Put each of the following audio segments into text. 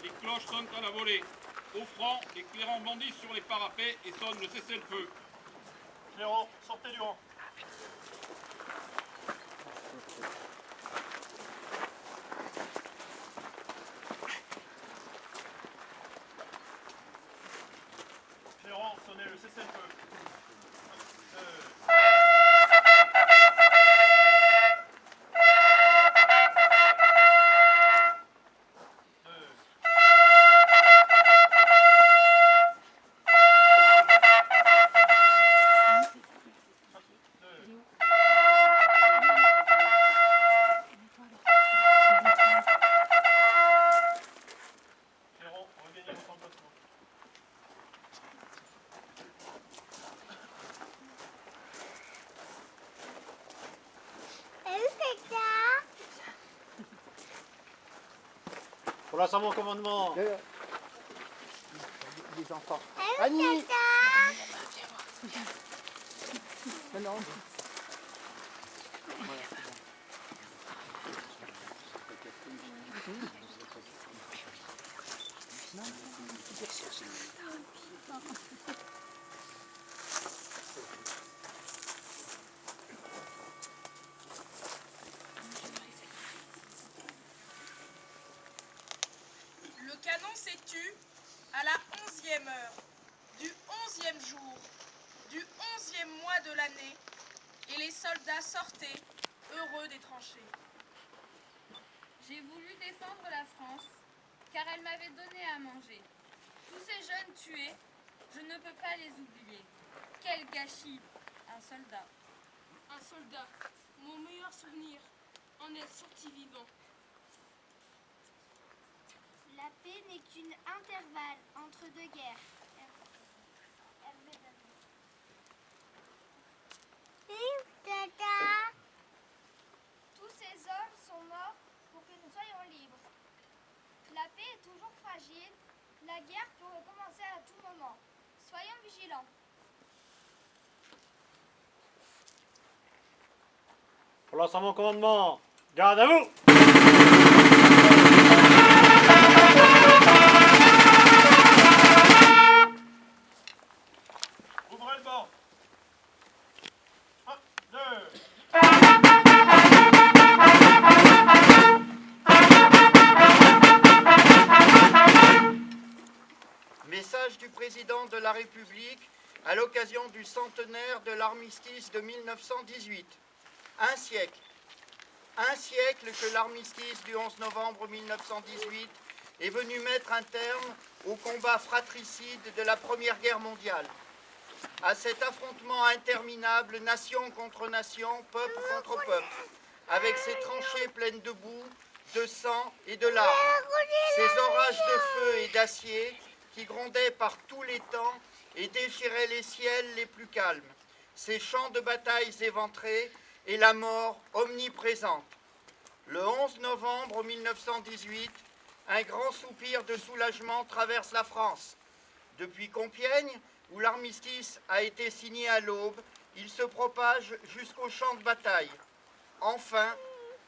les cloches sonnent à la volée. Au franc, les clairons bandissent sur les parapets et sonnent le cessez-le-feu. Clairon, sortez du rang. Clairon, sonnez le cessez-le-feu. Pour l'ensemble au commandement. Les enfants. Annie. Non. Le canon s'est tu à la 11e heure, du 11e jour, du 11e mois de l'année, et les soldats sortaient, heureux des tranchées. J'ai voulu défendre la France, car elle m'avait donné à manger. Tous ces jeunes tués, je ne peux pas les oublier. Quel gâchis, un soldat. Un soldat, mon meilleur souvenir, en est sorti vivant. La paix n'est qu'un intervalle entre deux guerres. Tous ces hommes sont morts pour que nous soyons libres. La paix est toujours fragile. La guerre peut recommencer à tout moment. Soyons vigilants. Pour l'ensemble au commandement. Garde à vous. Ouvrez le banc. 1, 2. Message du président de la République à l'occasion du centenaire de l'armistice de 1918. Un siècle que l'armistice du 11 novembre 1918 est venu mettre un terme au combat fratricide de la Première Guerre mondiale. À cet affrontement interminable, nation contre nation, peuple contre peuple, avec ses tranchées pleines de boue, de sang et de larmes, ces orages de feu et d'acier qui grondaient par tous les temps et déchiraient les ciels les plus calmes, ces champs de batailles éventrés et la mort omniprésente. Le 11 novembre 1918, un grand soupir de soulagement traverse la France. Depuis Compiègne, où l'armistice a été signé à l'aube, il se propage jusqu'au champ de bataille. Enfin,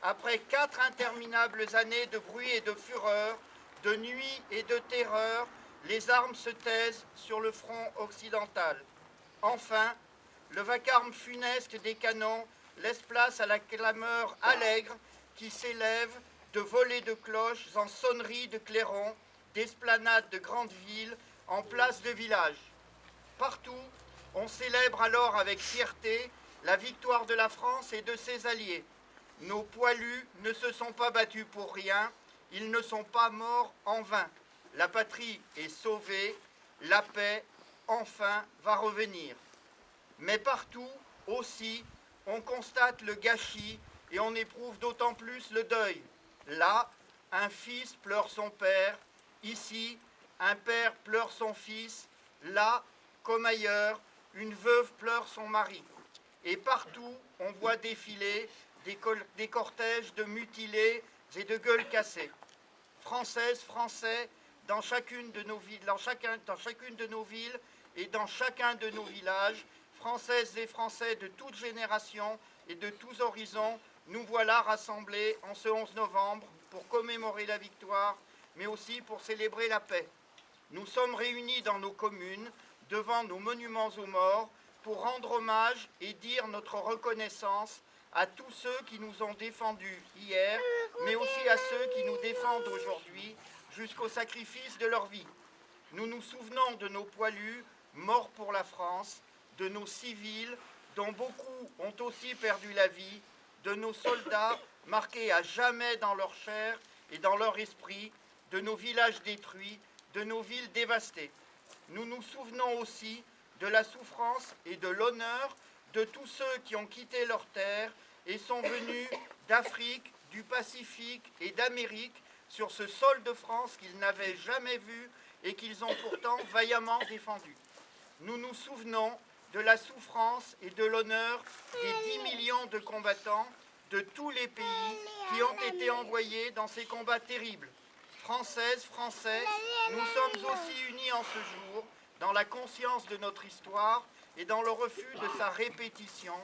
après 4 interminables années de bruit et de fureur, de nuit et de terreur, les armes se taisent sur le front occidental. Enfin, le vacarme funeste des canons laisse place à la clameur allègre qui s'élève de volées de cloches en sonneries de clairons, d'esplanades de grandes villes, en places de villages. Partout, on célèbre alors avec fierté la victoire de la France et de ses alliés. Nos poilus ne se sont pas battus pour rien, ils ne sont pas morts en vain. La patrie est sauvée, la paix, enfin, va revenir. Mais partout, aussi, on constate le gâchis et on éprouve d'autant plus le deuil. Là, un fils pleure son père, ici, un père pleure son fils, là, comme ailleurs, une veuve pleure son mari. Et partout, on voit défiler des cortèges de mutilés et de gueules cassées. Françaises, Français, dans chacune de nos villes et dans chacun de nos villages, Françaises et Français de toutes générations et de tous horizons, nous voilà rassemblés en ce 11 novembre pour commémorer la victoire mais aussi pour célébrer la paix. Nous sommes réunis dans nos communes, devant nos monuments aux morts, pour rendre hommage et dire notre reconnaissance à tous ceux qui nous ont défendus hier, mais aussi à ceux qui nous défendent aujourd'hui, jusqu'au sacrifice de leur vie. Nous nous souvenons de nos poilus, morts pour la France, de nos civils, dont beaucoup ont aussi perdu la vie, de nos soldats marqués à jamais dans leur chair et dans leur esprit, de nos villages détruits, de nos villes dévastées. Nous nous souvenons aussi de la souffrance et de l'honneur de tous ceux qui ont quitté leur terre et sont venus d'Afrique, du Pacifique et d'Amérique sur ce sol de France qu'ils n'avaient jamais vu et qu'ils ont pourtant vaillamment défendu. Nous nous souvenons de la souffrance et de l'honneur des 10 millions de combattants de tous les pays qui ont été envoyés dans ces combats terribles. Françaises, Français, nous sommes aussi unis en ce jour dans la conscience de notre histoire et dans le refus de sa répétition,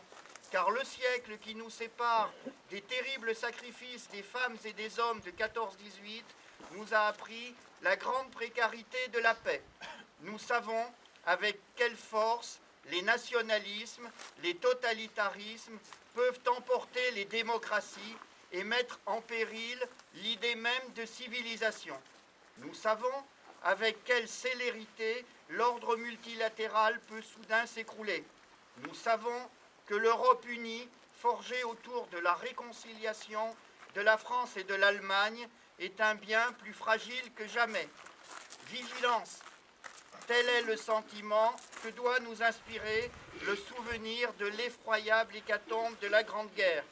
car le siècle qui nous sépare des terribles sacrifices des femmes et des hommes de 14-18 nous a appris la grande précarité de la paix. Nous savons avec quelle force les nationalismes, les totalitarismes peuvent emporter les démocraties et mettre en péril l'idée même de civilisation. Nous savons avec quelle célérité l'ordre multilatéral peut soudain s'écrouler. Nous savons que l'Europe unie, forgée autour de la réconciliation de la France et de l'Allemagne, est un bien plus fragile que jamais. Vigilance, tel est le sentiment que doit nous inspirer le souvenir de l'effroyable hécatombe de la Grande Guerre.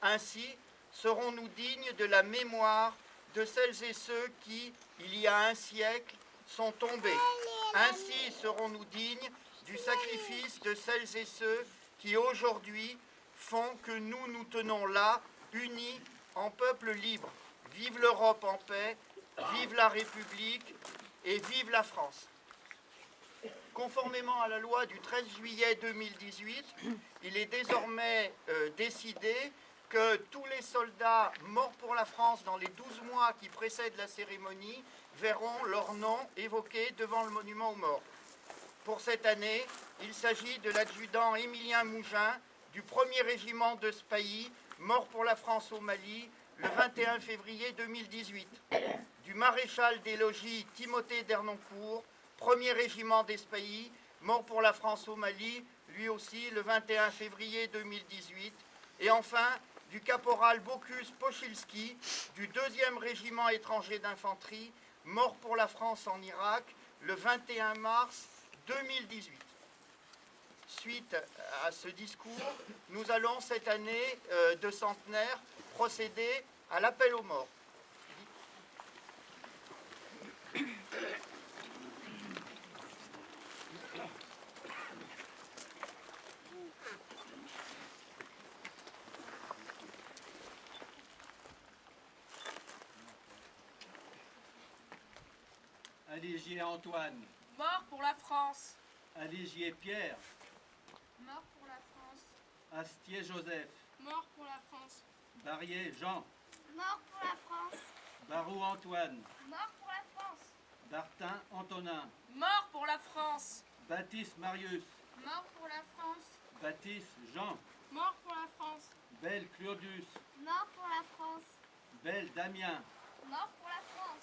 Ainsi, serons-nous dignes de la mémoire de celles et ceux qui, il y a un siècle, sont tombés. Ainsi serons-nous dignes du sacrifice de celles et ceux qui, aujourd'hui, font que nous nous tenons là, unis, en peuple libre. Vive l'Europe en paix, vive la République et vive la France. Conformément à la loi du 13 juillet 2018, il est désormais décidé que tous les soldats morts pour la France dans les 12 mois qui précèdent la cérémonie verront leur nom évoqué devant le monument aux morts. Pour cette année, il s'agit de l'adjudant Émilien Mougin du 1er régiment de Spahi, mort pour la France au Mali le 21 février 2018, du maréchal des logis Timothée Dernoncourt, 1er régiment d'Espahi, mort pour la France au Mali, lui aussi le 21 février 2018, et enfin du caporal Bocuse Pochilski, du 2e régiment étranger d'infanterie, mort pour la France en Irak, le 21 mars 2018. Suite à ce discours, nous allons cette année de centenaire procéder à l'appel aux morts. Allégier Antoine. Mort pour la France. Allégier Pierre. Mort pour la France. Astier Joseph. Mort pour la France. Barrier Jean. Mort pour la France. Barou Antoine. Mort pour la France. Bartin Antonin. Mort pour la France. Baptiste Marius. Mort pour la France. Baptiste Jean. Mort pour la France. Belle Claudius. Mort pour la France. Belle Damien. Mort pour la France.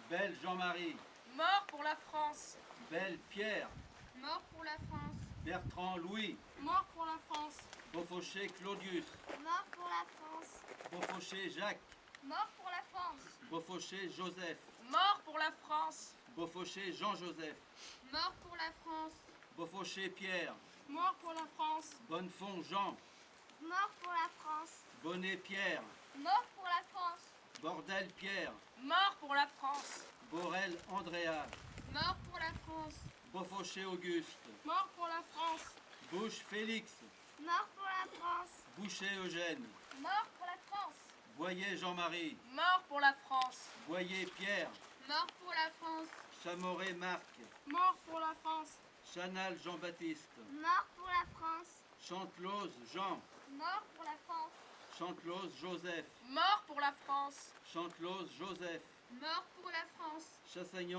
Belle Jean-Marie. Mort pour la France. Belle Pierre. Mort pour la France. Bertrand Louis. Mort pour la France. Beaufauché Claudius. Mort pour la France. Beaufauché Jacques. Mort pour la France. Beaufauché Joseph. Mort pour la France. Beaufauché Jean-Joseph. Mort pour la France. Beaufauché Pierre. Mort pour la France. Bonnefond Jean. Mort pour la France. Bonnet Pierre. Mort pour la France. Bordel Pierre. Mort pour la France. Borel Andrea. Mort pour la France. Beaufauché Auguste. Mort pour la France. Bouche Félix. Mort pour la France. Boucher Eugène. Mort pour la France. Boyer Jean-Marie. Mort pour la France. Boyer Pierre. Mort pour la France. Chamoré Marc. Mort pour la France. Chanal Jean-Baptiste. Mort pour la France. Chantelose Jean. Mort pour la France. Chantelose Joseph. Mort pour la France. Chantelose Joseph. Mort pour la France. Chassaignon,